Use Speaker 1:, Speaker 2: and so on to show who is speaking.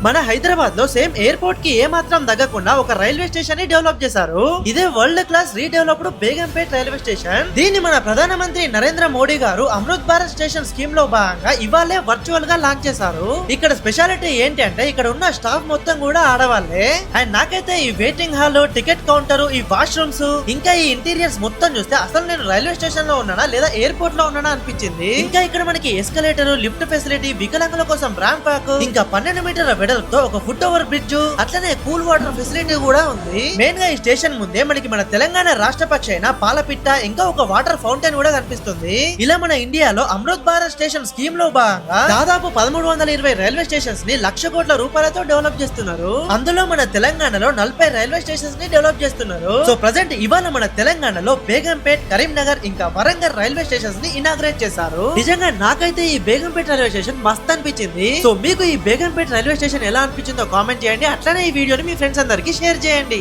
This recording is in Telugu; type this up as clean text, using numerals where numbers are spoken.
Speaker 1: మన హైదరాబాద్ లో సేమ్ ఎయిర్పోర్ట్ కి ఏ మాత్రం తగ్గకుండా ఒక రైల్వే స్టేషన్ ని డెవలప్ చేశారు. ఇదే world class redeveloped Begumpet railway station. దీన్ని మన ప్రధానమంత్రి నరేంద్ర మోడీ గారు అమృత్ భారత్ స్టేషన్ స్కీమ్ లో భాగంగా ఇవాళే వర్చువల్ గా లాంచ్ చేశారు. ఇక్కడ స్పెషాలిటీ ఏంటి అంటే ఇక్కడ ఉన్న స్టాఫ్ మొత్తం కూడా ఆడవాళ్లే. అండ్ నాకైతే ఈ వెయిటింగ్ హాల్, టికెట్ కౌంటర్, ఈ వాష్రూమ్స్, ఇంకా ఈ ఇంటీరియర్స్ మొత్తం చూస్తే అసలు నేను రైల్వే స్టేషన్ లో ఉన్నానా లేదా ఎయిర్పోర్ట్ లో ఉన్నానా అనిపించింది. ఇంకా ఇక్కడ మనకి ఎస్కలేటర్, లిఫ్ట్ ఫెసిలిటీ, వికలాంగుల కోసం ర్యాంప్ వాక్, ఇంకా 12 మీటర్ల వెడల్పుతో ఒక ఫుట్ ఓవర్ బ్రిడ్జ్, అట్లనే కూల్ వాటర్ ఫెసిలిటీ కూడా ఉంది. మెయిన్ గా ఈ స్టేషన్ ముందే మనకి మన తెలంగాణ రాష్ట్ర పక్షి అయిన పాలపిట్ట, ఇంకా ఒక వాటర్ ఫౌంటైన్ కూడా కనిపిస్తుంది. ఇలా మన ఇండియాలో అమృత్ భారత్ స్టేషన్ స్కీమ్ లో భాగంగా దాదాపు 1320 రైల్వే స్టేషన్స్ ని 1,00,000 కోట్ల రూపాయలతో డెవలప్ చేస్తున్నారు. అందులో మన తెలంగాణలో 40 రైల్వే స్టేషన్స్ ని డెవలప్ చేస్తున్నారు. సో ప్రెసెంట్ ఇవాళ మన తెలంగాణలో బేగంపేట్, కరీంనగర్, ఇంకా వరంగల్ రైల్వే స్టేషన్స్ ని ఇనాగ్రేట్ చేశారు. నిజంగా నాకైతే ఈ బేగంపేట్ రైల్వే స్టేషన్ మస్త్ అనిపించింది. సో మీకు ఈ బేగంపేట్ రైల్వే స్టేషన్ ఎలా అనిపించిందో కామెంట్ చేయండి. అట్లనే ఈ వీడియోని మీ ఫ్రెండ్స్ అందరికి షేర్ చేయండి.